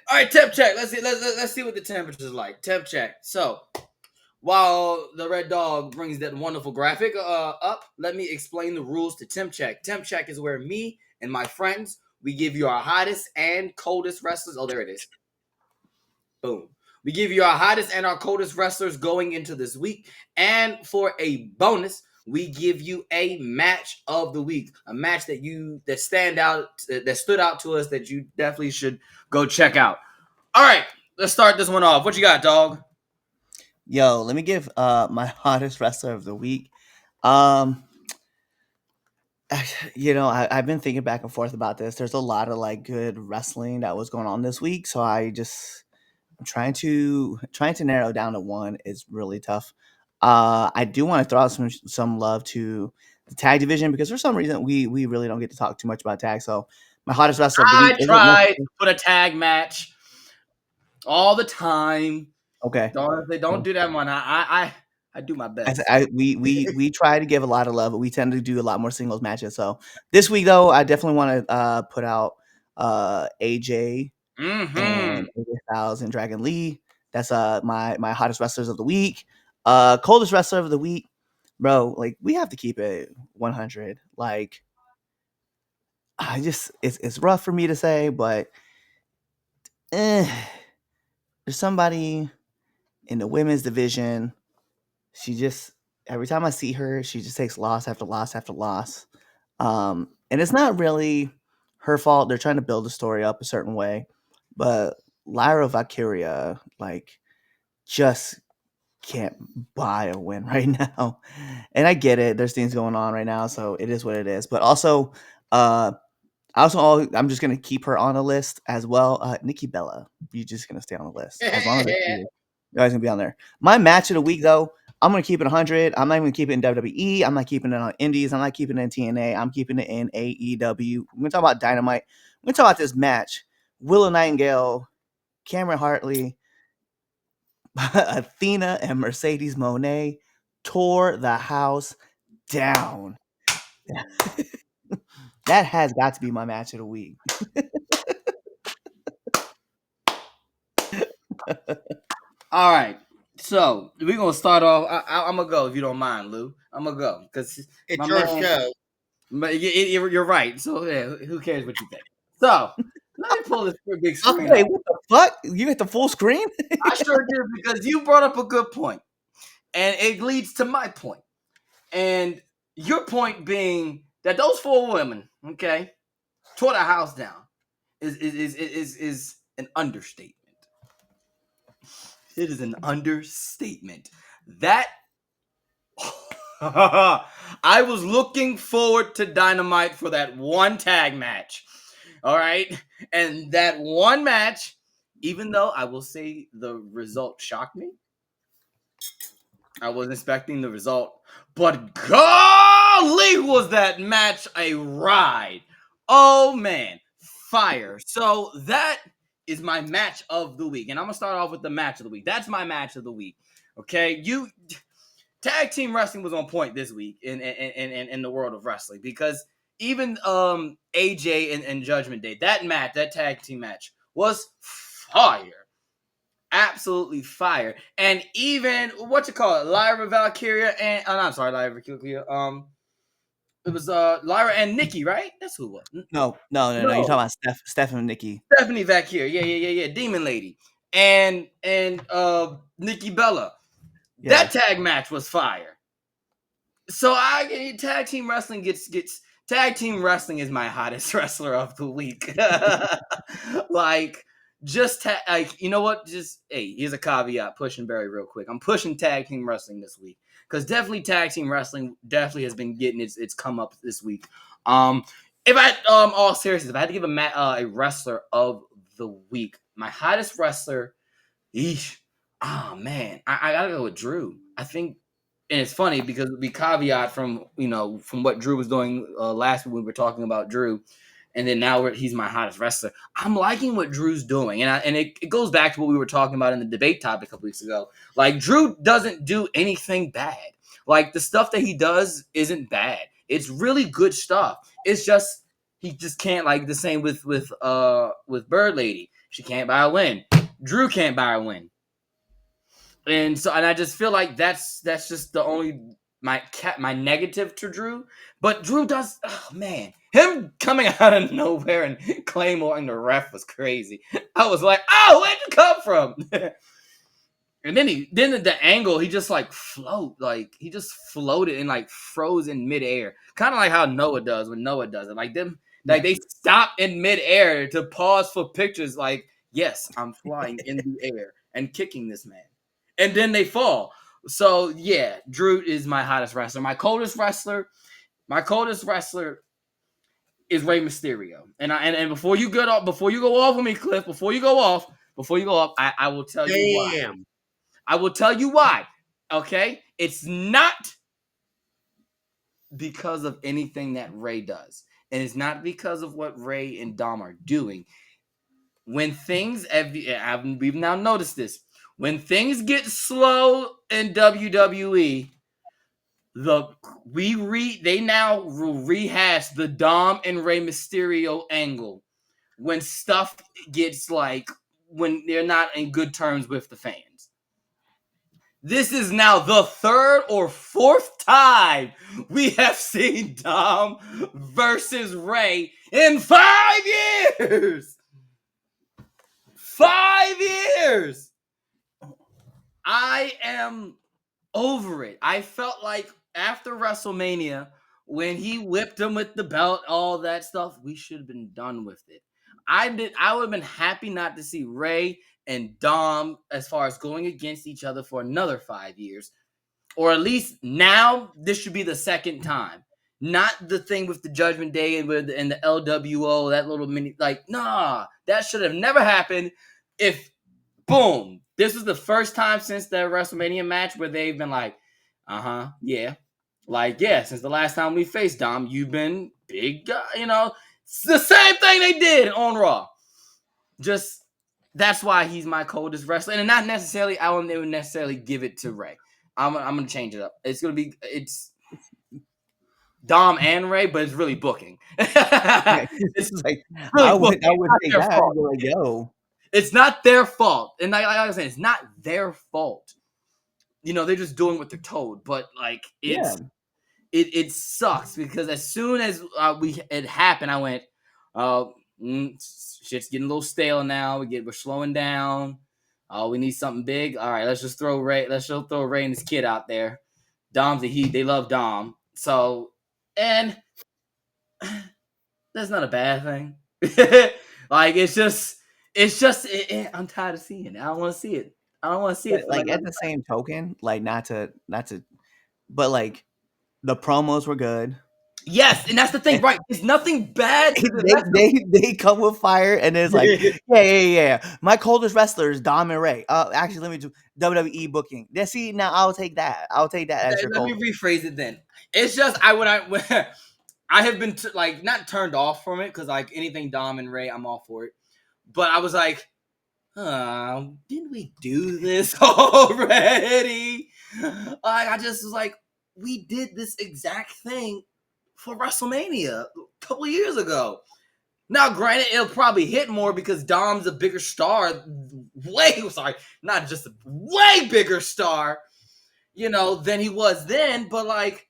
All right, temp check. Let's see what the temperature is like. Temp check. So while the red dog brings that wonderful graphic up, let me explain the rules to temp check. Temp check is where me and my friends we give you our hottest and coldest wrestlers. Oh, there it is. Boom. We give you our hottest and our coldest wrestlers going into this week. And for a bonus, we give you a match of the week. A match that stood out to us that you definitely should go check out. All right, let's start this one off. What you got, dog? Yo, let me give my hottest wrestler of the week. Um I've been thinking back and forth about this. There's a lot of like good wrestling that was going on this week, so I'm trying to narrow it down to one is really tough. I do want to throw out some love to the tag division because for some reason we really don't get to talk too much about tag. So my hottest wrestler of the week I isn't tried to necessarily put a tag match all the time. okay. Don't do that one. I do my best. We try to give a lot of love, but we tend to do a lot more singles matches. So this week though, I definitely want to put out AJ Mm-hmm. and AJ Styles and Dragon Lee. That's my hottest wrestlers of the week. Coldest wrestler of the week, bro. Like we have to keep it 100. Like it's rough for me to say, but there's somebody in the women's division. She just every time I see her, she just takes loss after loss after loss. And it's not really her fault. They're trying to build the story up a certain way, but Lyra Valkyria, like, just can't buy a win right now. And I get it. There's things going on right now, so it is what it is. But also, uh, I'm just gonna keep her on the list as well. Nikki Bella, you're just gonna stay on the list as long as I see you. You guys gonna be on there. My match of the week, though, I'm gonna keep it 100. I'm not even gonna keep it in WWE. I'm not keeping it on Indies. I'm not keeping it in TNA. I'm keeping it in AEW. We're gonna talk about Dynamite. We're gonna talk about this match. Willow Nightingale, Cameron Hartley, Athena, and Mercedes Monet tore the house down. That has got to be my match of the week. All right. So we're gonna start off. I'm gonna go if you don't mind, Lou. I'm gonna go because It's my your man. show. But you're right. So yeah, who cares what you think? So let me pull this big screen Okay, up. what the fuck? You hit the full screen? I sure did because you brought up a good point, and it leads to my point. And your point being that those four women, okay, tore the house down is an understatement. It is an understatement. That I was looking forward to Dynamite for that one tag match. All right. And that one match, even though I will say the result shocked me, I wasn't expecting the result. But golly, was that match a ride. Oh, man. Fire. So that is my match of the week. And I'm going to start off with the match of the week. That's my match of the week. Okay. Tag team wrestling was on point this week in the world of wrestling because even AJ and Judgment Day, that tag team match was fire. Absolutely fire. And even what you call it, Lyra Valkyria and I'm sorry, Lyra Valkyria. It was Lyra and Nikki, right? That's who it was. No. You're talking No, about Steph and Nikki. Stephanie Valkyria. Yeah. Demon Lady. And Nikki Bella. Yeah. That tag match was fire. So tag team wrestling gets tag team wrestling is my hottest wrestler of the week. Like like you know what? Just hey, here's a caveat. Pushing Barry real quick. I'm pushing tag team wrestling this week because definitely tag team wrestling definitely has been getting its come up this week. If I all seriousness, if I had to give a wrestler of the week, my hottest wrestler, eesh, oh man, I gotta go with Drew. I think and it's funny because we caveat from from what Drew was doing last week when we were talking about Drew, and then now he's my hottest wrestler. I'm liking what Drew's doing, and it goes back to what we were talking about in the debate topic a couple weeks ago. Like Drew doesn't do anything bad. Like the stuff that he does isn't bad. It's really good stuff. It's just he just can't, like the same with Bird Lady. She can't buy a win. Drew can't buy a win. And I just feel like that's just the only my negative to Drew. But Drew does, oh man, him coming out of nowhere and Claymoreing the ref was crazy. I was like, oh, where'd you come from? And then the angle, he just like he just floated and like froze in midair, kind of like how Noah does when Noah does it. Like them, like they stop in midair to pause for pictures. Like, yes, I'm flying in the air and kicking this man, and then they fall. So yeah, Drew is my hottest wrestler. My coldest wrestler is Rey Mysterio. And before you go off on me, Cliff, before you go off, I will tell you why. Damn. I will tell you why. Okay? It's not because of anything that Ray does. And it's not because of what Ray and Dom are doing. When things, we've now noticed this, when things get slow in WWE, they now rehash the Dom and Rey Mysterio angle when stuff gets like, when they're not in good terms with the fans. This is now the third or fourth time we have seen Dom versus Ray in 5 years. 5 years. I am over it. I felt like after WrestleMania, when he whipped him with the belt, all that stuff, we should have been done with it. I would have been happy not to see Ray and Dom as far as going against each other for another 5 years. Or at least now this should be the second time. Not the thing with the Judgment Day and the LWO, that little mini, like, nah, that should have never happened. If boom, this was the first time since the WrestleMania match where they've been like, yeah. Like, yeah, since the last time we faced Dom, you've been big guy, It's the same thing they did on Raw. Just, that's why he's my coldest wrestler. And not necessarily, I won't even necessarily give it to Ray. I'm going to change it up. It's Dom and Ray, but it's really booking. It's like, really I would say that. I'd be like, yo. It's not their fault. And like I was saying, it's not their fault. They're just doing what they're told. But like, it sucks because as soon as it happened, I went, shit's getting a little stale now. We're slowing down. Oh, we need something big. All right, let's just throw Ray. Let's just throw Ray and his kid out there. Dom's they love Dom. So, and that's not a bad thing. Like, it's just I'm tired of seeing it. I don't want to see it. I don't want to see it. Like, at the same token, like, not to, but like, the promos were good. Yes, and that's the thing, right? There's nothing bad. They come with fire, and it's like, yeah. My coldest wrestler is Dom and Ray. Actually, let me do WWE booking. See, now I'll take that. As your let me rephrase it then. It's just I have been not turned off from it because like anything Dom and Ray, I'm all for it. But I was like, didn't we do this already? Like, I just was like, we did this exact thing for WrestleMania a couple of years ago. Now, granted, it'll probably hit more because Dom's a bigger star. Not just a way bigger star, than he was then. But like,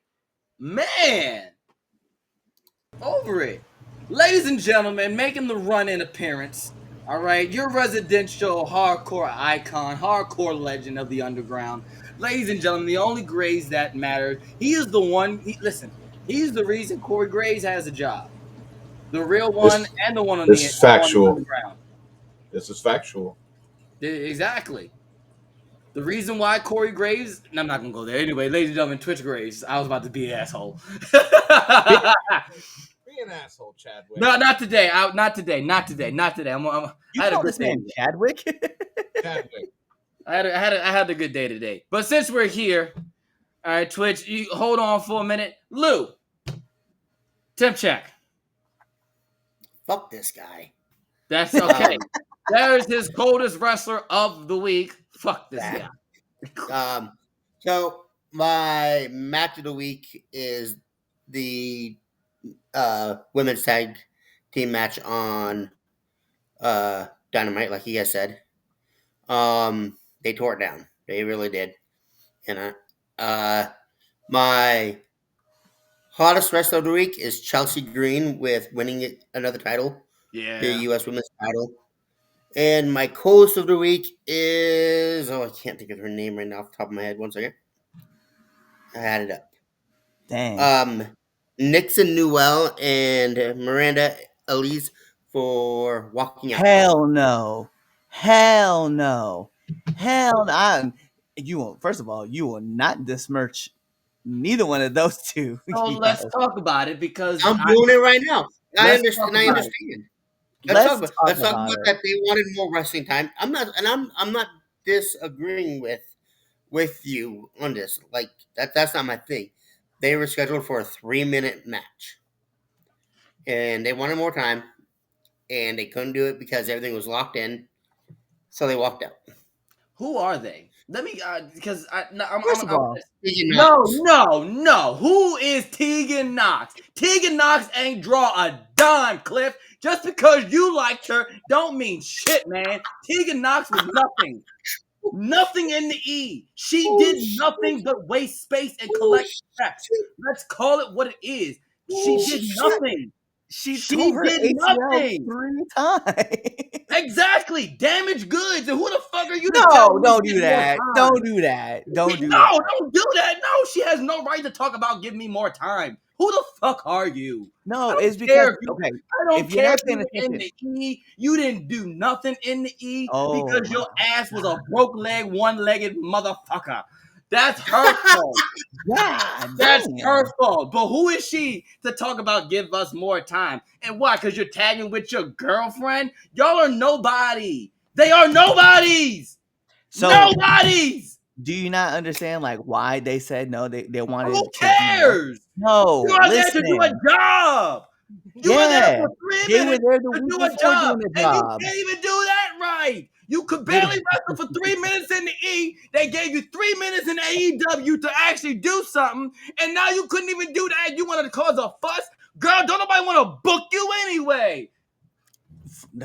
man, over it. Ladies and gentlemen, making the run-in appearance. All right, your residential hardcore icon, hardcore legend of the underground. Ladies and gentlemen, the only Grays that matter. He is the one. He's the reason Corey Graves has a job. The real one and the one on this is factual. Underground. This is factual. Exactly. The reason why Corey Graves, and I'm not going to go there. Anyway, ladies and gentlemen, Twitch Graves. I was about to be an asshole. Be an asshole, Chadwick. No, not today. Not today. You call this man Chadwick? Chadwick. I had a good day today. But since we're here, all right, Twitch, you hold on for a minute. Lou, Temp Check. Fuck this guy. That's okay. There's his coldest wrestler of the week. Fuck this guy. So my match of the week is the women's tag team match on Dynamite, like you guys said. They tore it down. They really did. And my hottest wrestler of the week is Chelsea Green with winning another title, the Yeah. U.S. Women's title. And my coolest of the week is I can't think of her name right now off the top of my head. 1 second. I had it up. Dang. Nixon Newell and Miranda Elise for walking out. Hell no. Hell no. Hell no. You will, first of all, you will not besmirch neither one of those two. So let's talk about it because I'm doing it right now. I Let's understand. talk I about understand. Let's Let's talk about about it. that. They wanted more wrestling time. I'm not disagreeing with you on this. Like that's not my thing. They were scheduled for a 3-minute match, and they wanted more time, and they couldn't do it because everything was locked in. So they walked out. Who are they? Let me because First of all, no. Who is Tegan Knox? Tegan Knox ain't draw a dime, Cliff. Just because you liked her don't mean shit, man. Tegan Knox was nothing. Nothing in the E. She did nothing but waste space and collect checks. Let's call it what it is. She did nothing. She tore her did ACL nothing. 3 times. Exactly. Damaged goods. And who the fuck are you to No, tell me don't to do get more that. time? Don't do that. Don't do No, that. don't do that. No, she has no right to talk about giving me more time. Who the fuck are you? No, I don't it's care because if you- okay. I don't If you're care not if you paying were in attention, the E. You didn't do nothing in the E Oh because my your ass was a broke leg, one-legged motherfucker. That's her fault. God That's damn. her fault. But who is she to talk about give us more time? And why? Because you're tagging with your girlfriend? Y'all are nobody. They are nobodies. So Nobodies. do you not understand like why they said no? They wanted Who to do more? cares? No, You are there listen. to do a job. You were there for 3 They were minutes there the to week do a before job, doing the and you job. can't even do that right. You could barely wrestle for 3 minutes in the E. They gave you 3 minutes in AEW to actually do something, and now you couldn't even do that. You wanted to cause a fuss, girl. Don't nobody want to book you anyway.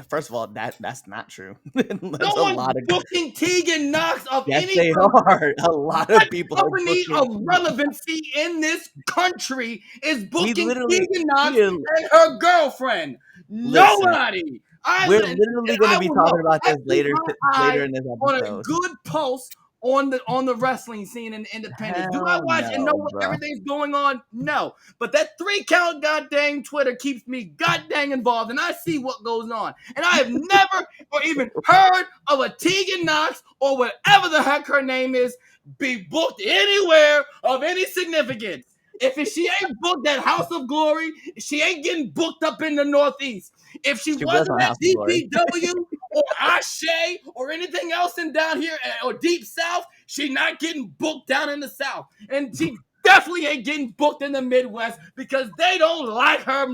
First of all, that's not true. That's No a one's lot of booking Tegan Knox of yes, any they are. A lot of people are company booking. of relevancy in this country is booking literally- Tegan Knox we- and her girlfriend. Listen, Nobody. We're literally going to be talking about this later in this on a episode. good pulse on the wrestling scene in the independent. Do I Hell watch and know no, what bro. everything's going on? No. But that 3-count goddamn Twitter keeps me goddamn involved, and I see what goes on. And I have never or even heard of a Tegan Knox or whatever the heck her name is be booked anywhere of any significance. If she ain't booked at House of Glory, she ain't getting booked up in the Northeast. If she was wasn't on at House of Glory. DPW or Ashe or anything else in down here or Deep South, she not getting booked down in the South. And she definitely ain't getting booked in the Midwest because they don't like her.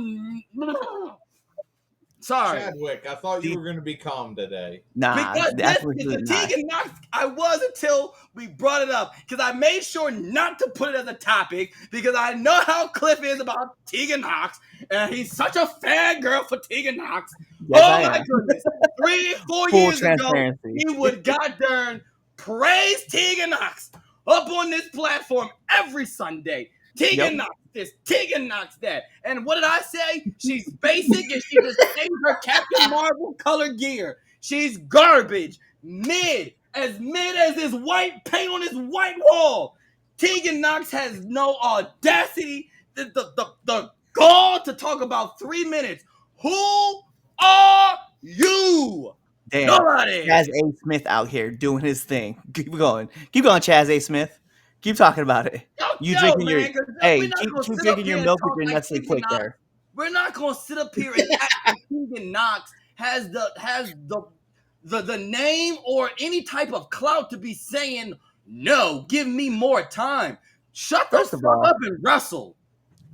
Sorry. Chadwick, I thought you were going to be calm today. Nah, Because absolutely the not. Tegan Knox, I was until we brought it up. Because I made sure not to put it as a topic because I know how Cliff is about Tegan Knox. And he's such a fangirl for Tegan Knox. Yes, oh I my am. goodness. 3-4 Full years ago, transparency. he would goddamn praise Tegan Knox up on this platform every Sunday. Tegan Knox this, Tegan Knox that. And what did I say? She's basic and she just changed her Captain Marvel color gear. She's garbage. Mid as this white paint on this white wall. Tegan Knox has no audacity, the gall to talk about 3 minutes. Who are you? Damn. Nobody. Chaz A. Smith out here doing his thing. Keep going, Chaz A. Smith. Keep talking about it. You drinking your keep drinking your milk with your Nestle Quick there. We're not gonna sit up here and act like Tegan Knox has the name or any type of clout to be saying no. Give me more time. Shut the fuck up and wrestle.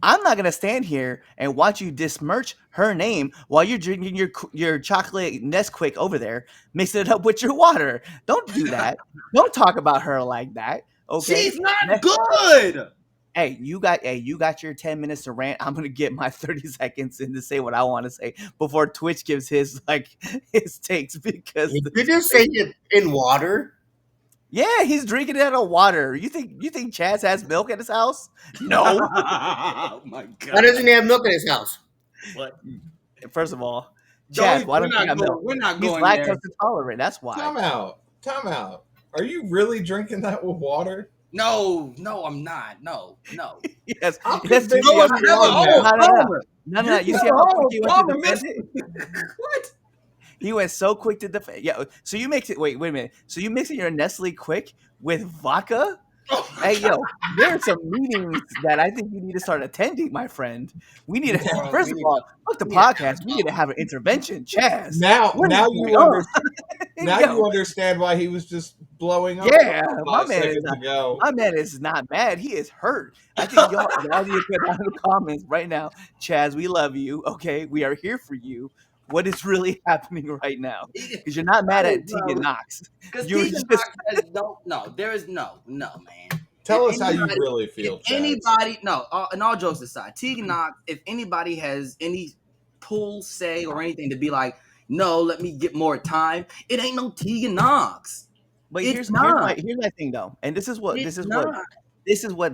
I'm not gonna stand here and watch you besmirch her name while you're drinking your chocolate Nesquik over there, mixing it up with your water. Don't do that. Don't talk about her like that. Okay, she's not good. Hey, you got your 10 minutes to rant. I'm gonna get my 30 seconds in to say what I want to say before Twitch gives his takes because You just say it in water. yeah, he's drinking it out of water. You think Chaz has milk at his house? No. Oh my god! Why doesn't he have milk in his house? What? First of all, Don't. Chaz, why don't you have milk? We're not He's going there. lactose intolerant. That's why. Time out. Are you really drinking that with water? No, I'm not. No. Yes. How Yes, convincing you No, see you how- are now? no. You see how quick he went to defend it? What? He went so quick to defend. Yeah. So you mix it. Wait a minute. So you mixing your Nestle Quick with vodka? Oh my Hey, God. yo, there are some meetings that I think you need to start attending, my friend. We need to, Bro, first we of need all, to- fuck the we need to have podcast. We need to have an intervention, Chaz. Now What is you going on? you understand why he was just blowing up. Yeah, a second ago. my man is not mad. He is hurt. I think y'all need to put down in the comments right now. Chaz, we love you. Okay, we are here for you. What is really happening right now? Because you're not mad at Tegan Knox. Because You're Tegan just Knox has no. There is no, man. Tell If us how you anybody- really feel, If Chaz. anybody, no, and all jokes aside, Tegan Knox, if anybody has any pull, say, or anything to be like, no, let me get more time, it ain't no Tegan Knox. But It's here's not. my thing though, and this is what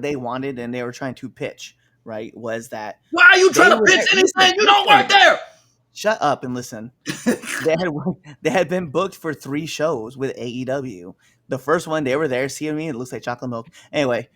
they wanted, and they were trying to pitch. Right? Was that Why are you trying to were- pitch anything? listen, You don't work there. Shut up and listen. They had been booked for 3 shows with AEW. The first one they were there. See what I mean? It looks like chocolate milk. Anyway,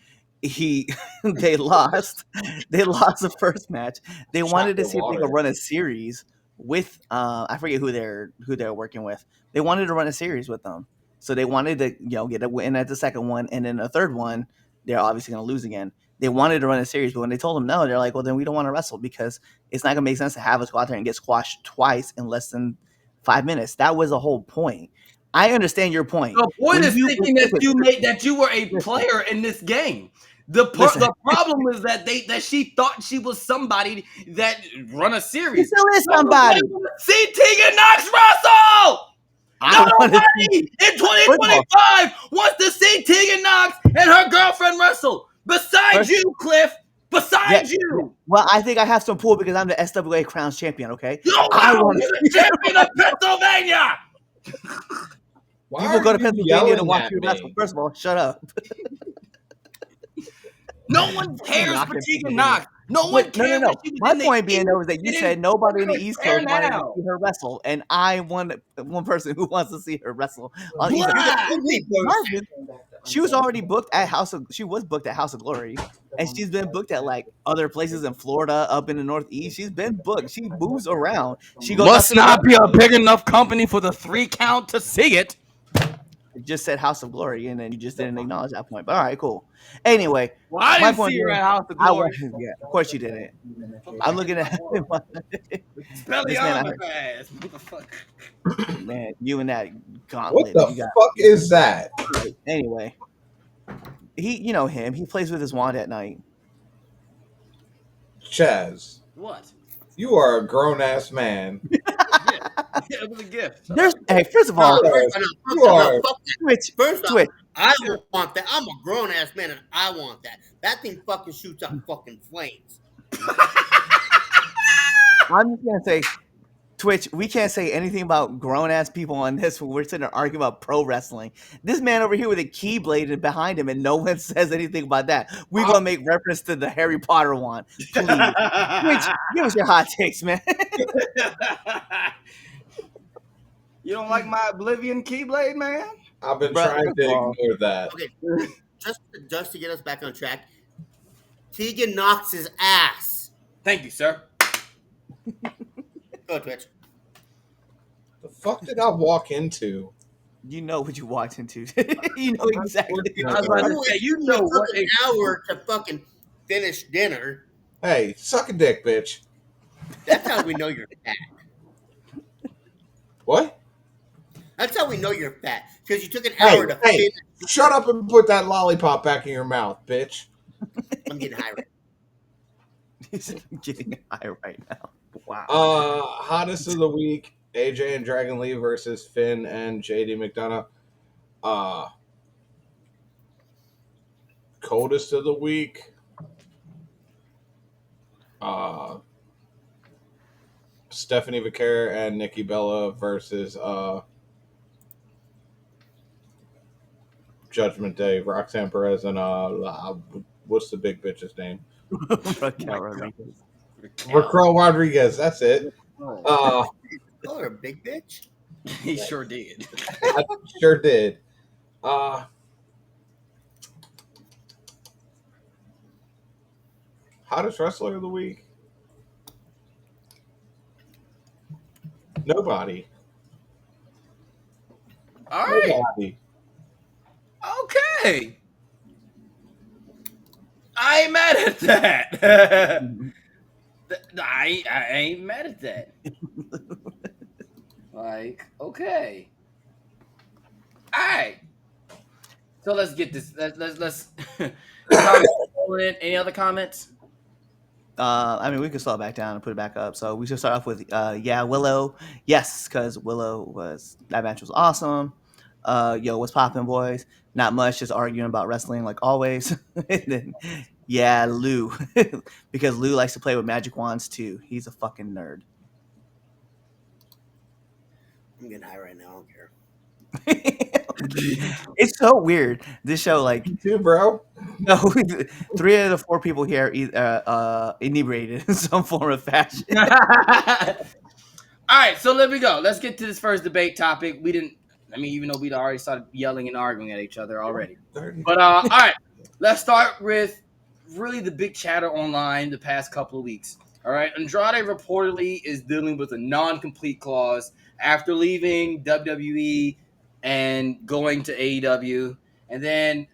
they lost. They lost the first match. They wanted to see if they could run a series with I forget who they're working with. They wanted to run a series with them. So they wanted to, get a win at the second one, and then the third one, they're obviously going to lose again. They wanted to run a series, but when they told them no, they're like, well, then we don't want to wrestle because it's not going to make sense to have us go out there and get squashed twice in less than 5 minutes. That was the whole point. I understand your point. The point is thinking that you were a player in this game. The problem is that she thought she was somebody that run a series. She still is somebody. See Tegan Knox wrestle. Nobody in 2025 wants to see Tegan Knox and her girlfriend wrestle. Besides you, Cliff. Besides you. Well, I think I have some pull because I'm the SWA Crowns champion, okay? I want to be champion of Pennsylvania. People go to Pennsylvania to watch you wrestle. First of all, shut up. No one cares for Tegan Knox. No one cares. No. My point being, though, is that you said nobody in the East Coast wanted to see her wrestle, and I one person who wants to see her wrestle. She was already booked at House of Glory, and she's been booked at like other places in Florida, up in the Northeast. She's been booked. She moves around. She goes. Must not be a big enough company for the 3 count to see it. It just said House of Glory, and then you just didn't acknowledge that point. But all right, cool. Anyway, well, I didn't see her at House of Glory. Yeah, of course you didn't. I'm looking at Belly on my ass, motherfucker. Man, you and that gauntlet. What the fuck is that? Anyway, you know him. He plays with his wand at night. Chaz. What? You are a grown ass man. Yeah, it was a gift. Hey, first of all, Twitch. I don't want that. I'm a grown ass man and I want that. That thing fucking shoots up fucking flames. I'm just gonna say, Twitch, we can't say anything about grown ass people on this when we're sitting there arguing about pro wrestling. This man over here with a keyblade behind him, and no one says anything about that. We're gonna make reference to the Harry Potter one. Please, Twitch, give us your hot takes, man. You don't like my Oblivion Keyblade, man? I've been trying to ignore that. Okay, just to get us back on track, Tegan Knox's ass. Thank you, sir. Go, Twitch. The fuck did I walk into? You know what you walked into. You know exactly. I was about to say, you know what? An hour to fucking finish dinner. Hey, suck a dick, bitch. That's how we know you're fat. What? That's how we know you're fat. Because you took an hour to finish. Shut up and put that lollipop back in your mouth, bitch. I'm getting high right now. He's getting high right now. Wow. Hottest of the week, AJ and Dragon Lee versus Finn and JD McDonough. Coldest of the week, Stephanie Vaquer and Nikki Bella versus Judgment Day, Roxanne Perez and what's the big bitch's name? Raquel Rodriguez. Raquel Rodriguez. That's it. Oh, Call her a big bitch. he sure did. I sure did. Hottest wrestler of the week? Nobody. All right. Nobody. Okay. I ain't mad at that. I ain't mad at that. Like, okay. All right. So let's get this. Let's. Any other comments? I mean, we can slow it back down and put it back up. So we should start off with, Willow. Yes, because that match was awesome. Yo, what's poppin', boys? Not much, just arguing about wrestling like always. And then, Lou, because Lou likes to play with magic wands too. He's a fucking nerd. I'm getting high right now. I don't care. It's so weird. This show, like, You too, bro. no, 3 out of the 4 people here are inebriated in some form of fashion. All right, so let me go. Let's get to this first debate topic. Even though we'd already started yelling and arguing at each other already. But all right, let's start with really the big chatter online the past couple of weeks. All right, Andrade reportedly is dealing with a non-complete clause after leaving WWE and going to AEW, and then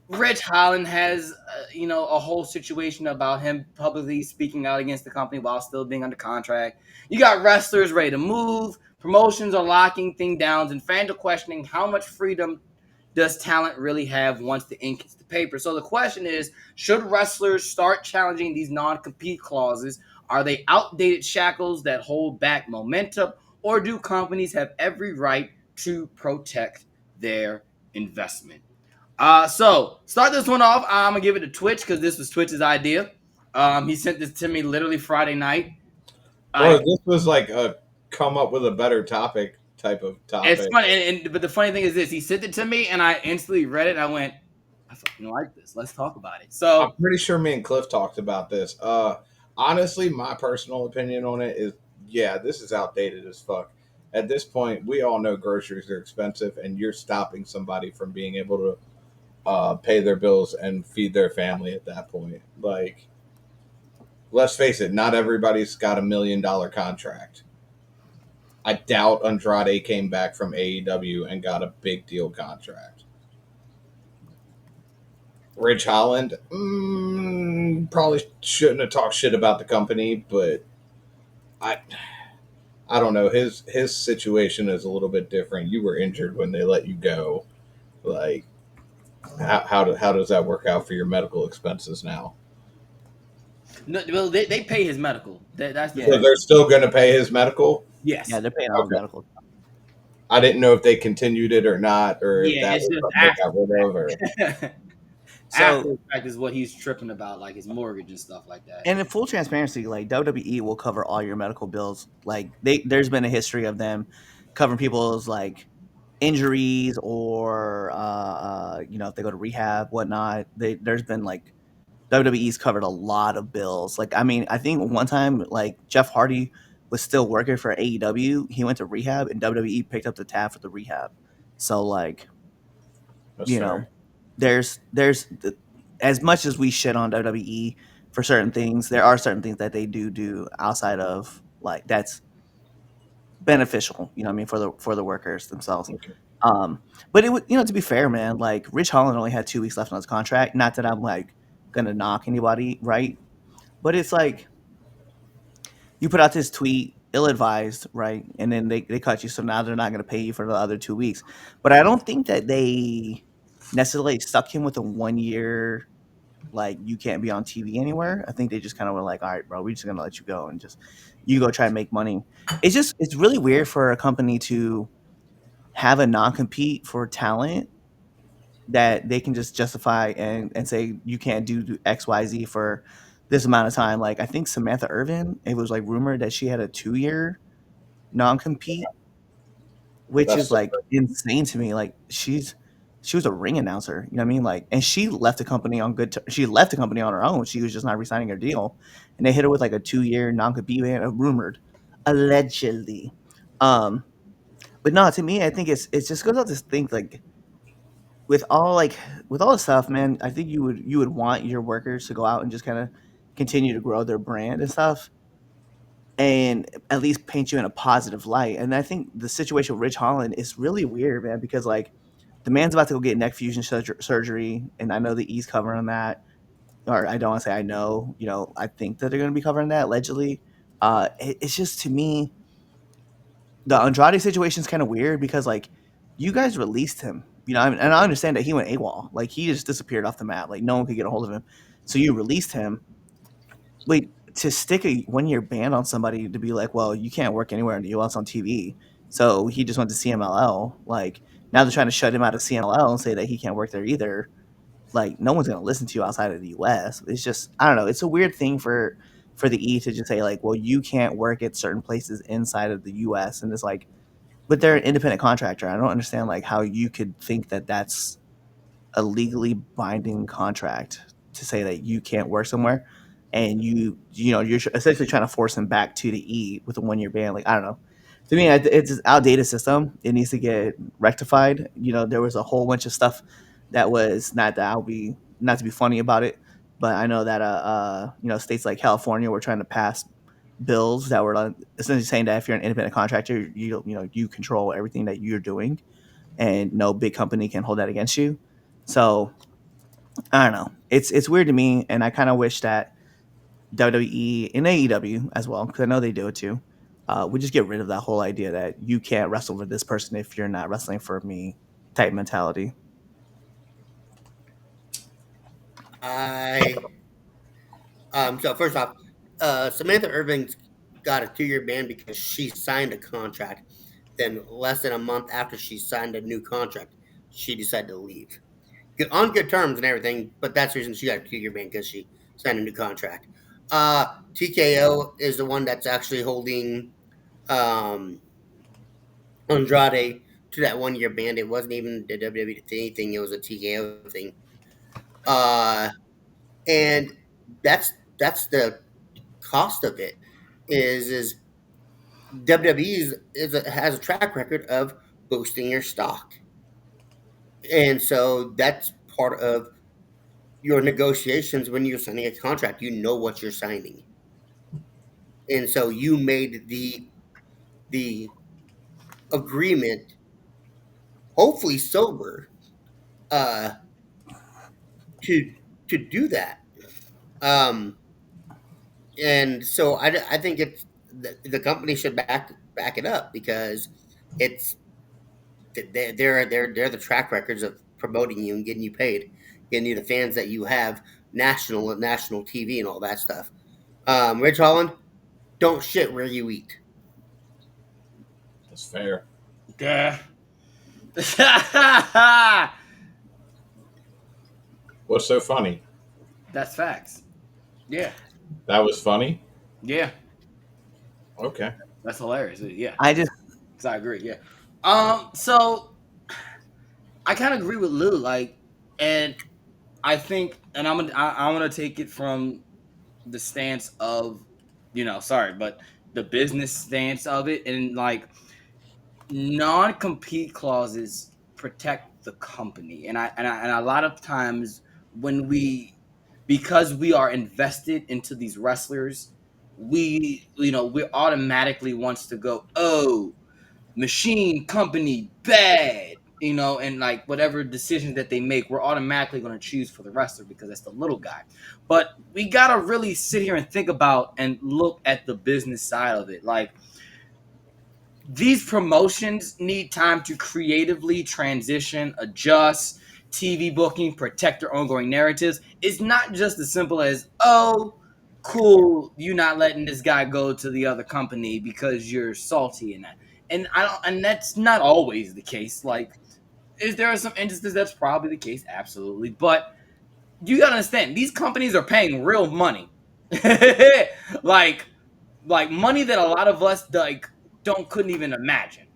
Rich Holland has, a whole situation about him publicly speaking out against the company while still being under contract. You got wrestlers ready to move, promotions are locking things down, and fans are questioning how much freedom does talent really have once the ink hits the paper. So the question is, should wrestlers start challenging these non-compete clauses? Are they outdated shackles that hold back momentum, or do companies have every right to protect their investment? So start this one off. I'm gonna give it to Twitch because this was Twitch's idea. He sent this to me literally Friday night. Well, this was like a come up with a better topic type of topic. It's funny, but the funny thing is this: he sent it to me, and I instantly read it. And I went, "I fucking like this. Let's talk about it." So I'm pretty sure me and Cliff talked about this. Honestly, my personal opinion on it is, this is outdated as fuck. At this point, we all know groceries are expensive, and you're stopping somebody from being able to pay their bills and feed their family at that point. Like, let's face it, not everybody's got $1 million contract. I doubt Andrade came back from AEW and got a big deal contract. Rich Holland, probably shouldn't have talked shit about the company, but I don't know. His situation is a little bit different. You were injured when they let you go. Like, how does that work out for your medical expenses now? no, well, they pay his medical. That's the So they're still going to pay his medical? yes. Yeah, they're paying all his medical. I didn't know if they continued it or not, or if Yeah, that it's was just something they got rid of. Or... After the fact is what he's tripping about, like his mortgage and stuff like that. And in full transparency, like, WWE will cover all your medical bills. Like, there's been a history of them covering people's, like, injuries or if they go to rehab, whatnot. There's been, like, WWE's covered a lot of bills. Like, I mean, I think one time, like, Jeff Hardy was still working for AEW. He went to rehab, and WWE picked up the tab for the rehab. So, like, That's fair. there's as much as we shit on WWE for certain things, there are certain things that they do outside of, like, that's beneficial, you know what I mean, for the workers themselves. Okay. But it would, to be fair, man, like, Rich Holland only had 2 weeks left on his contract. Not that I'm, like, gonna knock anybody, right? But it's like, you put out this tweet, ill-advised, right? And then they cut you, so now they're not gonna pay you for the other 2 weeks. But I don't think that they necessarily stuck him with a 1-year, like, you can't be on TV anywhere. I think they just kind of were like, all right, bro, we're just gonna let you go and just you go try and make money. It's really weird for a company to have a non-compete for talent that they can just justify and say you can't do XYZ for this amount of time. Like I think Samantha Irvin, it was like rumored that she had a 2-year non-compete, which That's is so like insane to me. Like she was a ring announcer, you know what I mean? Like, and she left the company on she left the company on her own. She was just not resigning her deal, and they hit her with like a 2-year non-compete ban, rumored, allegedly. Um, but no, to me, I think it's just goes out to think like with all like with all the stuff, man. I think you would want your workers to go out and just kind of continue to grow their brand and stuff, and at least paint you in a positive light. And I think the situation with Rich Holland is really weird, man, because like the man's about to go get neck fusion surgery, and I know the E's covering that, or I don't want to say I know, I think that they're going to be covering that allegedly. It's just to me, the Andrade situation is kind of weird because like you guys released him, and I understand that he went AWOL, like he just disappeared off the map, like no one could get a hold of him, so you released him. Wait, to stick a 1-year ban on somebody to be like, well, you can't work anywhere in the U.S. on TV, so he just went to CMLL. Like now they're trying to shut him out of CMLL and say that he can't work there either. Like no one's gonna listen to you outside of the U.S. It's just I don't know. It's a weird thing for the E to just say like, well, you can't work at certain places inside of the U.S. and it's like, but they're an independent contractor. I don't understand like how you could think that that's a legally binding contract to say that you can't work somewhere, and you're essentially trying to force him back to the E with a 1-year ban. Like I don't know. To me, it's an outdated system. It needs to get rectified. There was a whole bunch of stuff that was not that I'll be not to be funny about it, but I know that states like California were trying to pass bills that were essentially saying that if you're an independent contractor, you control everything that you're doing, and no big company can hold that against you. So I don't know. It's weird to me, and I kind of wish that WWE and AEW as well, because I know they do it too. We just get rid of that whole idea that you can't wrestle with this person if you're not wrestling for me type mentality. I so first off, Samantha Irving's got a 2-year ban because she signed a contract. Then less than a month after she signed a new contract, she decided to leave. On good terms and everything, but that's the reason she got a 2-year ban because she signed a new contract. TKO is the one that's actually holding um, Andrade to that 1-year ban. It wasn't even the WWE thing; it was a TKO thing. Uh, and that's the cost of it. Is WWE has a track record of boosting your stock, and so that's part of your negotiations when you're signing a contract. You know what you're signing, and so you made the agreement, hopefully sober, uh, to do that. Um, and so I think it's the company should back it up because it's they're the track records of promoting you and getting you paid, getting you the fans that you have, national TV and all that stuff. Rich Holland, don't shit where you eat. that's fair. Yeah. What's so funny? That's facts. Yeah. That was funny. Yeah. Okay. That's hilarious. Yeah. I just Cause I agree. Yeah. So I kind of agree with Lou. Like, and I think, and I'm gonna take it from the stance of, sorry, but the business stance of it, and like non-compete clauses protect the company, and a lot of times when because we are invested into these wrestlers, we automatically wants to go, oh, machine company bad, and like whatever decisions that they make, we're automatically going to choose for the wrestler because that's the little guy. But we got to really sit here and think about and look at the business side of it. Like, these promotions need time to creatively transition, adjust, TV booking, protect their ongoing narratives. It's not just as simple as, oh, cool, you not letting this guy go to the other company because you're salty and that. And I don't, and that's not always the case. Like, Is there some instances that's probably the case? Absolutely. But you gotta understand, these companies are paying real money. like like money that a lot of us like don't couldn't even imagine.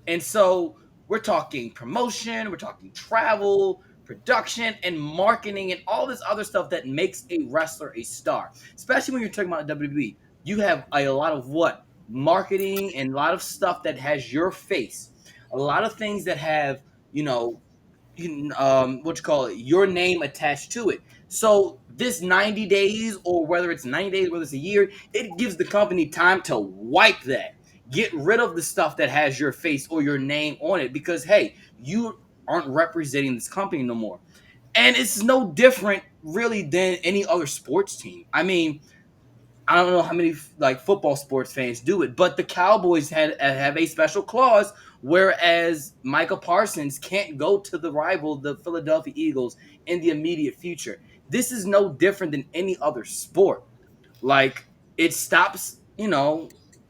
And so we're talking promotion, we're talking travel, production, and marketing, and all this other stuff that makes a wrestler a star. Especially when you're talking about WWE, you have a lot of what marketing and a lot of stuff that has your face, a lot of things that have you know what you call it, your name attached to it. So this 90 days, or whether it's 90 days, whether it's a year, it gives the company time to wipe that. Get rid of the stuff that has your face or your name on it because hey, you aren't representing this company no more. And it's no different really than any other sports team. I mean, I don't know how many like football sports fans do it, but the Cowboys have a special clause whereas Michael Parsons can't go to the rival, the Philadelphia Eagles, in the immediate future. This is no different than any other sport. Like it stops,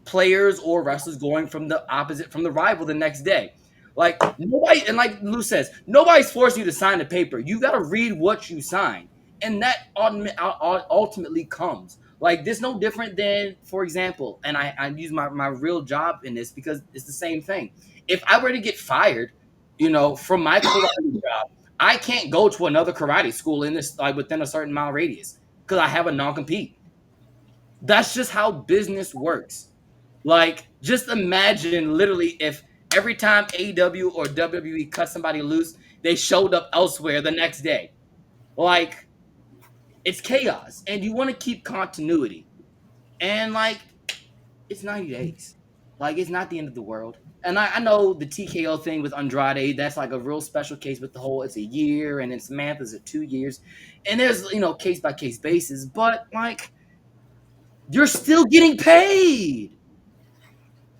players or wrestlers going from the rival the next day. Like nobody, and like Lou says, nobody's forcing you to sign the paper. You got to read what you sign, and that ultimately comes. Like this, no different than, for example, and I use my real job in this because it's the same thing. If I were to get fired, from my karate job, I can't go to another karate school in this like within a certain mile radius because I have a non compete. That's just how business works. Like, just imagine literally if every time AEW or WWE cut somebody loose, they showed up elsewhere the next day. Like, it's chaos, and you want to keep continuity. And like, it's 90 days. Like, it's not the end of the world. And I know the TKO thing with Andrade, that's like a real special case with the whole it's a year, and then Samantha's at 2 years. And there's, case by case basis, but like, you're still getting paid.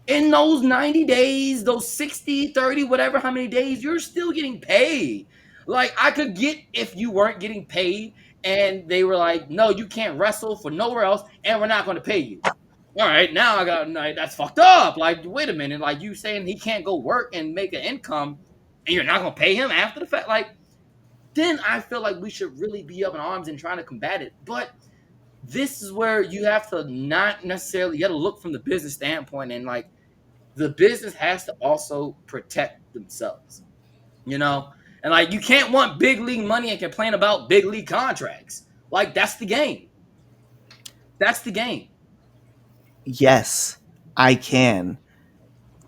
In those 90 days, those 60, 30, whatever, how many days, you're still getting paid. Like, I could get if you weren't getting paid and they were like, no, you can't wrestle for nowhere else and we're not going to pay you. All right, now I got, like, that's fucked up. Like, wait a minute. Like, you saying he can't go work and make an income and you're not going to pay him after the fact? Like, then I feel like we should really be up in arms and trying to combat it. But this is where you have to not necessarily, you got to look from the business standpoint and like, the business has to also protect themselves, And like you can't want big league money and complain about big league contracts. Like that's the game. That's the game. Yes, I can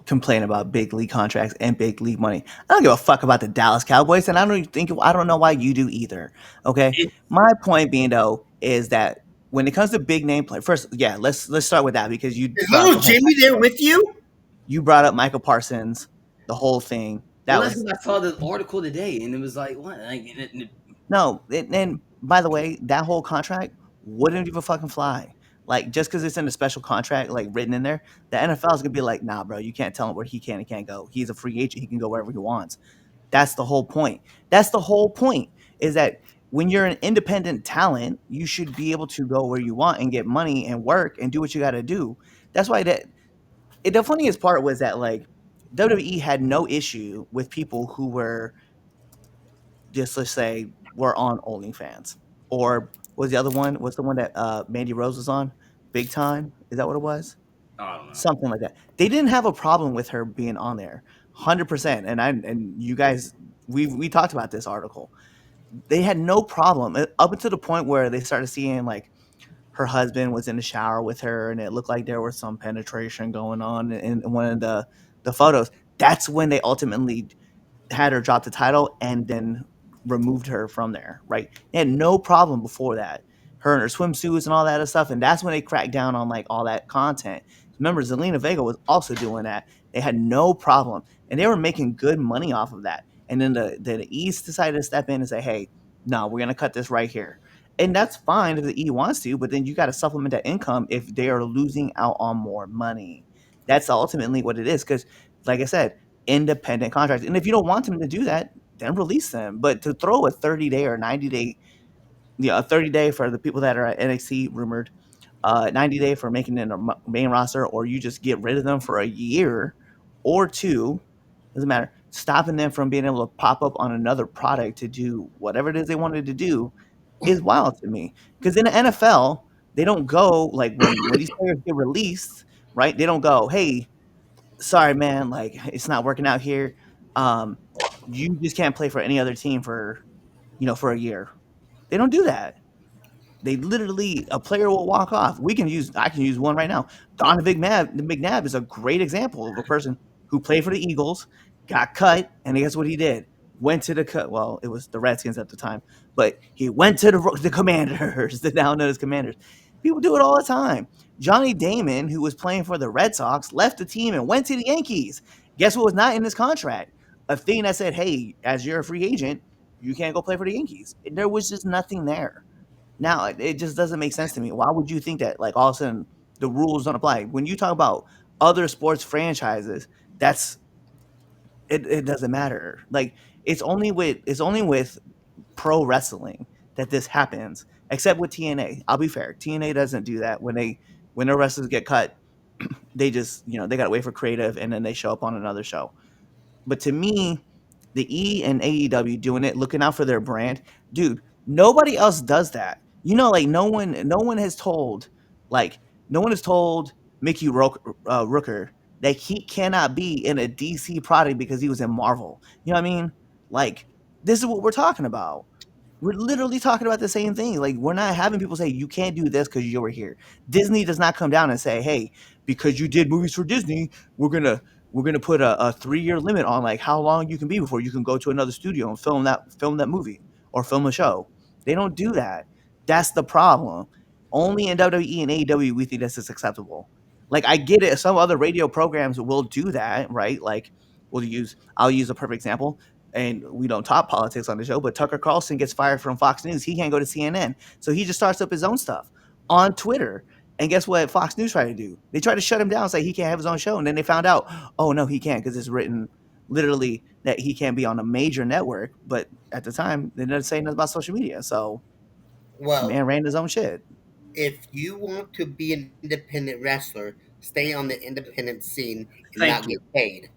complain about big league contracts and big league money. I don't give a fuck about the Dallas Cowboys, and I don't know why you do either. Okay, my point being though is that when it comes to big name play, first, yeah, let's start with that because Is little Jimmy there with you? You brought up Michael Parsons, the whole thing. Well, that's what I saw the article today, and it was like, what? No, and by the way, that whole contract wouldn't even fucking fly. Like just because it's in a special contract, like written in there, the NFL is gonna be like, nah, bro, you can't tell him where he can and can't go. He's a free agent; he can go wherever he wants. That's the whole point. That's the whole point. Is that when you're an independent talent, you should be able to go where you want and get money and work and do what you got to do. That's why the funniest part was that like WWE had no issue with people who were just, let's say, were on OnlyFans, or was the other one? What's the one that Mandy Rose was on? Big Time? Is that what it was? I don't know. Something like that. They didn't have a problem with her being on there, 100%. And you guys, we talked about this article. They had no problem up until the point where they started seeing like her husband was in the shower with her, and it looked like there was some penetration going on in one of the photos. That's when they ultimately had her drop the title and then removed her from there, right? They had no problem before that. Her and her swimsuits and all that other stuff. And that's when they cracked down on like all that content. Remember, Zelina Vega was also doing that. They had no problem. And they were making good money off of that. And then the East decided to step in and say, hey, no, we're gonna cut this right here. And that's fine if the E wants to, but then you got to supplement that income if they are losing out on more money. That's ultimately what it is. Because, like I said, independent contracts. And if you don't want them to do that, then release them. But to throw a 30-day or 90-day, a 30-day for the people that are at NXT rumored, 90-day for making it a main roster, or you just get rid of them for a year or two, doesn't matter. stopping them from being able to pop up on another product to do whatever it is they wanted to do is wild to me. Because in the NFL, they don't go like when these players get released, right? They don't go, hey, sorry, man, like it's not working out here. Um, you just can't play for any other team for for a year. They don't do that. They literally a player will walk off. I can use one right now. Donovan McNabb is a great example of a person who played for the Eagles, got cut, and guess what he did? Went to the cut. Well, it was the Redskins at the time, but he went to the Commanders, the now known as Commanders. People do it all the time. Johnny Damon, who was playing for the Red Sox, left the team and went to the Yankees. Guess what was not in his contract? A thing that said, "Hey, as you're a free agent, you can't go play for the Yankees." There was just nothing there. Now it just doesn't make sense to me. Why would you think that like all of a sudden the rules don't apply? When you talk about other sports franchises, that's it doesn't matter. Like it's only with pro wrestling that this happens, except with TNA. I'll be fair. TNA doesn't do that when their wrestlers get cut, they just, they gotta wait for creative and then they show up on another show. But to me, the E and AEW doing it, looking out for their brand, dude. Nobody else does that. Like no one has told Mickey Rooker that he cannot be in a DC product because he was in Marvel. You know what I mean? Like this is what we're talking about. We're literally talking about the same thing. Like we're not having people say you can't do this because you were here. Disney does not come down and say, "Hey, because you did movies for Disney, we're gonna put a 3-year limit on like how long you can be before you can go to another studio and film that movie or film a show." They don't do that. That's the problem. Only in WWE and AEW we think this is acceptable. Like I get it. Some other radio programs will do that, right? Like I'll use a perfect example, and we don't talk politics on the show, but Tucker Carlson gets fired from Fox News. He can't go to CNN. So he just starts up his own stuff on Twitter. And guess what Fox News tried to do? They tried to shut him down, say he can't have his own show. And then they found out, oh, no, he can't because it's written literally that he can't be on a major network. But at the time, they didn't say nothing about social media. So Well, man ran his own shit. if you want to be an independent wrestler, stay on the independent scene and Thank not you. get paid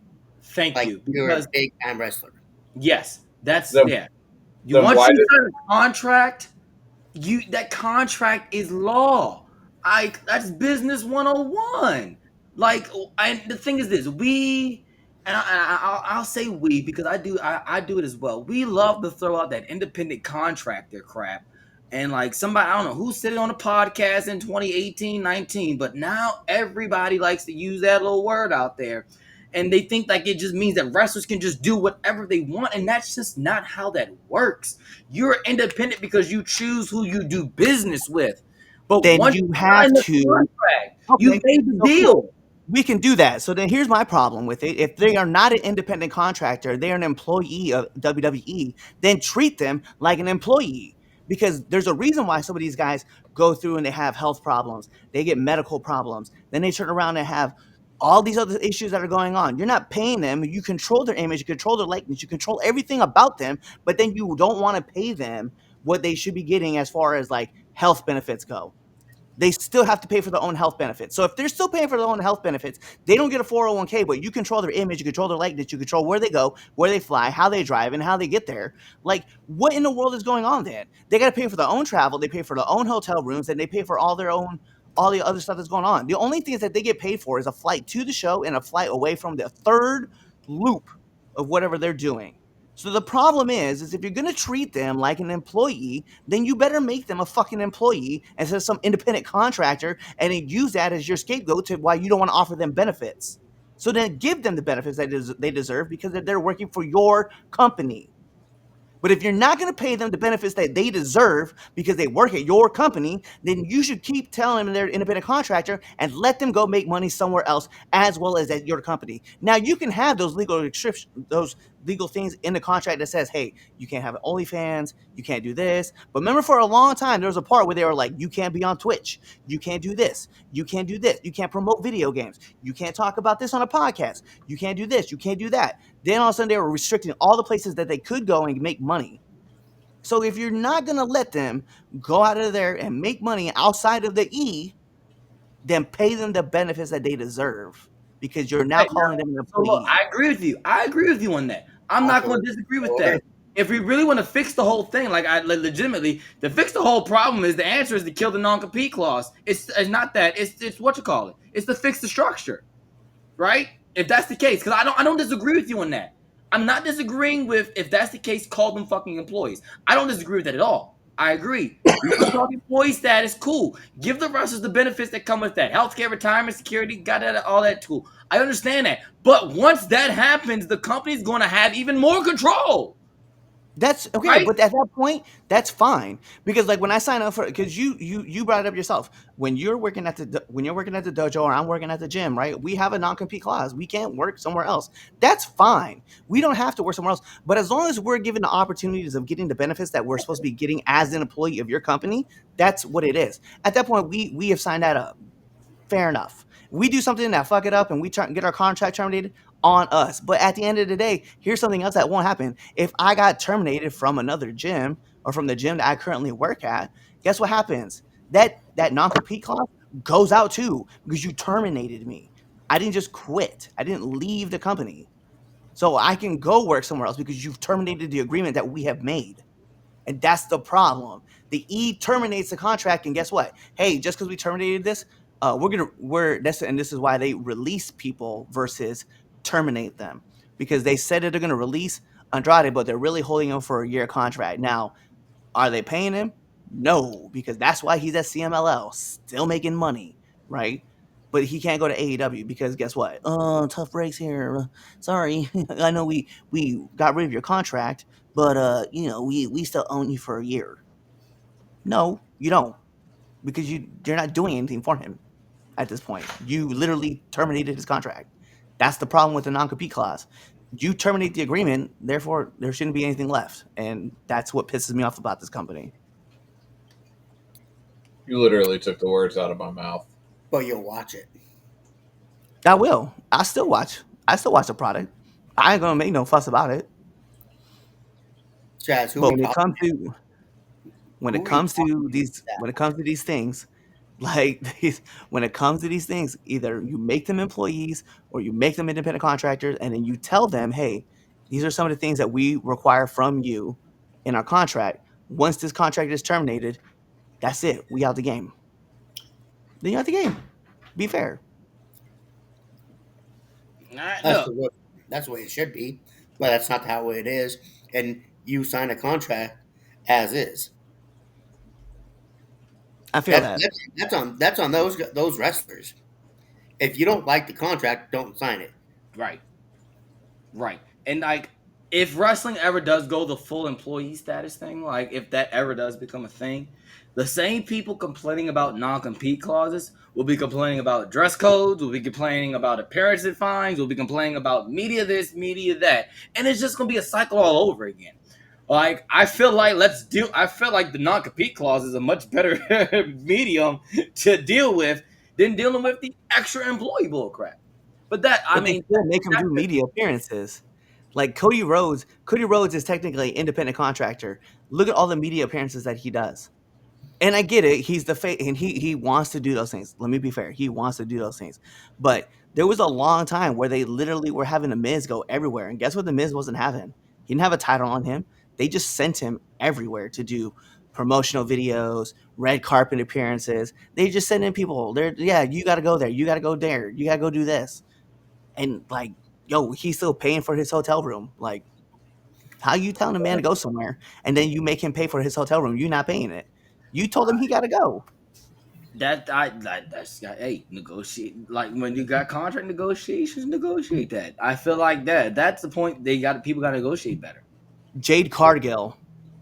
Thank like you. you're a Because big time wrestler. yes, that's Then, yeah. then Once why you did sign a contract, that contract is law. That's business 101. Like, and the thing is this, I'll say we because I do it as well. We love to throw out that independent contractor crap. And like somebody, I don't know who said it on a podcast in 2018, 19, but now everybody likes to use that little word out there. And they think like it just means that wrestlers can just do whatever they want. And that's just not how that works. You're independent because you choose who you do business with. But Then once you you have sign the to. contract, you Okay. made the So cool. deal. We can do that. So then here's my problem with it. If they are not an independent contractor, they're an employee of WWE, then treat them like an employee. Because there's a reason why some of these guys go through and they have health problems, they get medical problems, then they turn around and have all these other issues that are going on. You're not paying them. You control their image, you control their likeness, you control everything about them, but then you don't want to pay them what they should be getting as far as like health benefits go. They still have to pay for their own health benefits. So if they're still paying for their own health benefits, they don't get a 401k, but you control their image, you control their likeness, you control where they go, where they fly, how they drive, and how they get there. Like, what in the world is going on then? They got to pay for their own travel, they pay for their own hotel rooms, and they pay for all the other stuff that's going on. The only things that they get paid for is a flight to the show and a flight away from the third loop of whatever they're doing. So the problem is if you're going to treat them like an employee, then you better make them a fucking employee instead of some independent contractor and then use that as your scapegoat to why you don't want to offer them benefits. So then give them the benefits that they deserve because they're working for your company. But if you're not going to pay them the benefits that they deserve because they work at your company, then you should keep telling them they're an independent contractor and let them go make money somewhere else as well as at your company. Now you can have those legal restrictions, those legal things in the contract that says, hey, you can't have OnlyFans, you can't do this. But remember, for a long time, there was a part where they were like, you can't be on Twitch, you can't do this, you can't do this, you can't promote video games, you can't talk about this on a podcast, you can't do this, you can't do that. Then all of a sudden they were restricting all the places that they could go and make money. So if you're not going to let them go out of there and make money outside of the E, then pay them the benefits that they deserve because you're now Right, calling them an So look, employee. I agree with you. I agree with you on that. I'm not going to disagree with that. If we really want to fix the whole thing, like I legitimately, to fix the whole problem is the answer is to kill the non-compete clause. It's not that. It's what you call it. It's to fix the structure, right? If that's the case, because I don't disagree with you on that. I'm not disagreeing with if that's the case, call them fucking employees. I don't disagree with that at all. I agree. We want to talk employee status, cool. Give the wrestlers the benefits that come with that. Healthcare, retirement, security, got that, all that cool. I understand that. But once that happens, the company's going to have even more control. That's okay, Right? but at that point, that's fine because like when I sign up for, because you brought it up yourself, when you're working at the dojo or I'm working at the gym, right? We have a non-compete clause. We can't work somewhere else. That's fine. We don't have to work somewhere else. But as long as we're given the opportunities of getting the benefits that we're supposed to be getting as an employee of your company, that's what it is. At that point, we have signed that up. Fair enough. We do something that fuck it up and we try and get our contract terminated, on us. But at the end of the day, here's something else that won't happen. If I got terminated from another gym or from the gym that I currently work at, guess what happens? That non-compete clause goes out too because you terminated me. I didn't just quit. I didn't leave the company. So I can go work somewhere else because you've terminated the agreement that we have made. And that's the problem. The E terminates the contract, and guess what? Hey, just because we terminated this, and this is why they release people versus terminate them, because they said that they're gonna release Andrade, but they're really holding him for a year contract. Now, are they paying him? No, because that's why he's at CMLL, still making money, right? But he can't go to AEW because guess what? Oh, tough breaks here. Sorry, I know we got rid of your contract, but we still own you for a year. No, you don't, because you're not doing anything for him at this point. You literally terminated his contract. That's the problem with the non-compete clause. You terminate the agreement, therefore there shouldn't be anything left, and that's what pisses me off about this company. You literally took the words out of my mouth. But you'll watch it. I will. I still watch. I still watch the product. I ain't gonna make no fuss about it. Chaz, But when it comes to these things, like when it comes to these things, either you make them employees or you make them independent contractors, and then you tell them, hey, these are some of the things that we require from you in our contract. Once this contract is terminated, that's it. We out the game. Then you out the game. Be fair. That's the way it should be, but that's not how it is. And you sign a contract as is. I feel that. That's on those wrestlers. If you don't like the contract, don't sign it. Right. And like, if wrestling ever does go the full employee status thing, like if that ever does become a thing, the same people complaining about non-compete clauses will be complaining about dress codes, will be complaining about appearance fines, will be complaining about media this, media that, and it's just gonna be a cycle all over again. Like, I feel like the non-compete clause is a much better medium to deal with than dealing with the extra employee bullcrap. But They still make him do media appearances. Like Cody Rhodes. Cody Rhodes is technically an independent contractor. Look at all the media appearances that he does. And I get it. He's the face, and he wants to do those things. Let me be fair. He wants to do those things. But there was a long time where they literally were having the Miz go everywhere. And guess what? The Miz wasn't having. He didn't have a title on him. They just sent him everywhere to do promotional videos, red carpet appearances. They just sent in people. You got to go there. You got to go there. You got to go do this. And like, yo, he's still paying for his hotel room. Like, how you telling a man to go somewhere and then you make him pay for his hotel room? You're not paying it. You told him he got to go. Hey, negotiate. Like, when you got contract negotiations, negotiate that. I feel like that's the point. People got to negotiate better. Jade Cargill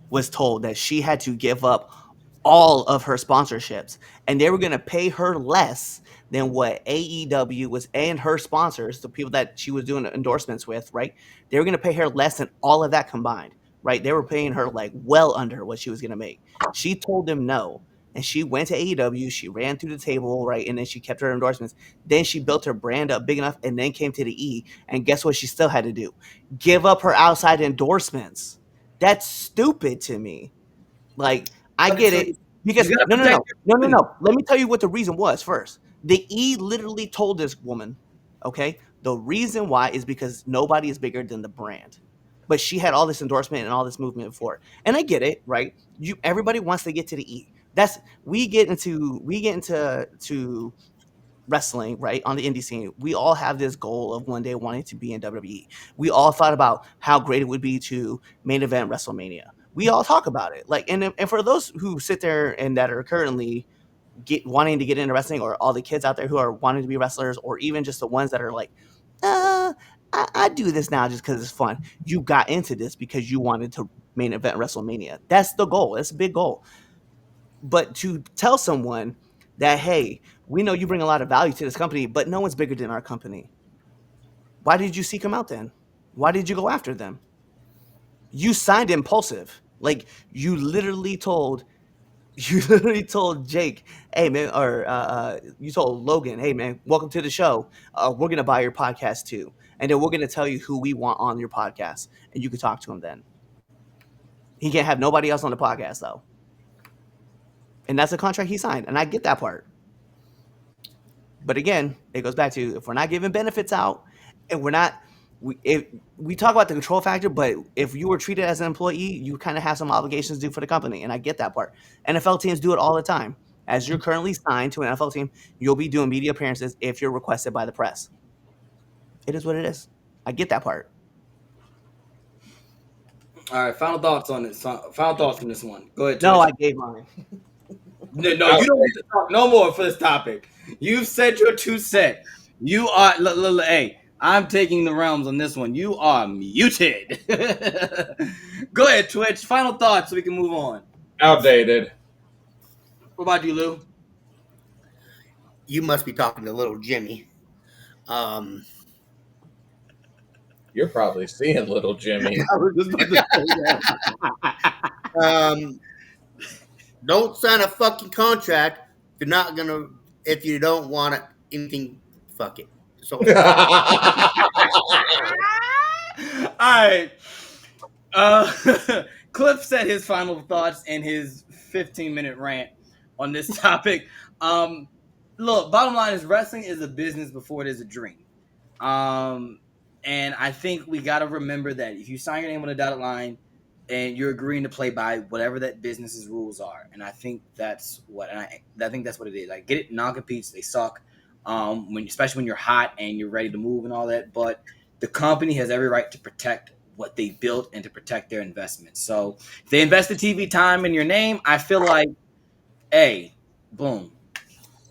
was told that she had to give up all of her sponsorships and they were going to pay her less than what AEW was, and her sponsors, the people that she was doing endorsements with, right? They were going to pay her less than all of that combined, right? They were paying her like well under what she was going to make. She told them no. And she went to AEW, she ran through the table, right? And then she kept her endorsements. Then she built her brand up big enough and then came to the E. And guess what she still had to do? Give up her outside endorsements. That's stupid to me. Like, I get it. Because no. Let me tell you what the reason was first. The E literally told this woman, Okay, the reason why is because nobody is bigger than the brand. But she had all this endorsement and all this movement before, and I get it, right? Everybody wants to get to the E. That's we get into to wrestling, right? On the indie scene, we all have this goal of one day wanting to be in WWE. We all thought about how great it would be to main event WrestleMania. We all talk about it, like, and for those who sit there and that are currently wanting to get into wrestling, or all the kids out there who are wanting to be wrestlers, or even just the ones that are like, I do this now just because it's fun. You got into this because you wanted to main event WrestleMania. That's the goal. That's a big goal. But to tell someone that, hey, we know you bring a lot of value to this company, but no one's bigger than our company. Why did you seek them out then? Why did you go after them? You signed impulsive. Like, you literally told Jake, hey man, or you told Logan, hey man, welcome to the show. We're gonna buy your podcast too, and then we're gonna tell you who we want on your podcast, and you can talk to him then. He can't have nobody else on the podcast though, and that's a contract he signed, and I get that part. But again, it goes back to, if we're not giving benefits out, and we talk about the control factor, but if you were treated as an employee, you kind of have some obligations to do for the company, and I get that part. NFL teams do it all the time. As you're currently signed to an NFL team, you'll be doing media appearances if you're requested by the press. It is what it is. I get that part. All right, final thoughts on this. Final thoughts on this one. Go ahead. No, Twitch. I gave mine. No, you don't get to talk no more for this topic. You've said your 2 cents. You are, hey, I'm taking the realms on this one. You are muted. Go ahead, Twitch. Final thoughts so we can move on. Outdated. What about you, Lou? You must be talking to little Jimmy. You're probably seeing little Jimmy. I was just about to say that. Don't sign a fucking contract if you're not gonna. If you don't want it, anything, fuck it. So All right. Cliff said his final thoughts in his 15-minute rant on this topic. Look, bottom line is, wrestling is a business before it is a dream. And I think we got to remember that if you sign your name on a dotted line and you're agreeing to play by whatever that business's rules are, and I think that's what, I think that's what it is. Like, get it, non-competes, they suck. Especially when you're hot and you're ready to move and all that. But the company has every right to protect what they built and to protect their investment. So if they invest the TV time in your name, I feel like, hey, boom.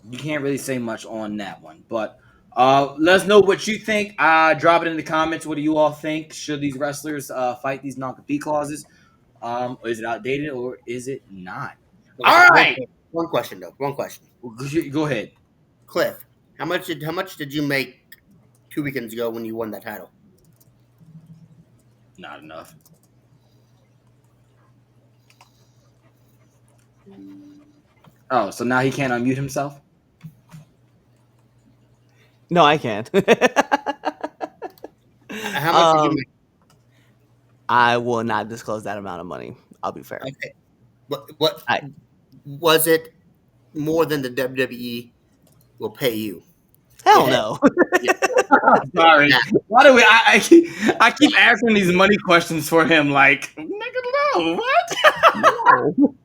You can't really say much on that one. But let us know what you think. Drop it in the comments. What do you all think? Should these wrestlers fight these non-compete clauses? Or is it outdated or is it not? All right. One question though. One question. Go ahead. Cliff, how much did you make 2 weekends ago when you won that title? Not enough. Oh, so now he can't unmute himself? No, I can't. How much did you make? I will not disclose that amount of money. I'll be fair. Okay. What was it more than the WWE will pay you? Hell no. Sorry. Why do I keep asking these money questions for him? Like, nigga, no, what? No.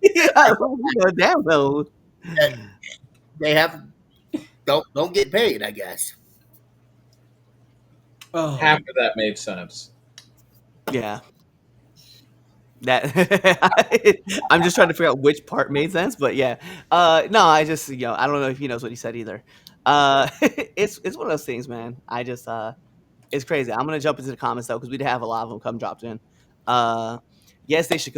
Damn no. They have don't get paid, I guess. Oh. Half of that made sense. Yeah. That I'm just trying to figure out which part made sense, but yeah. No, I just, I don't know if he knows what he said either. It's one of those things, man. I just it's crazy. I'm gonna jump into the comments though, because we'd have a lot of them come dropped in. Yes, they should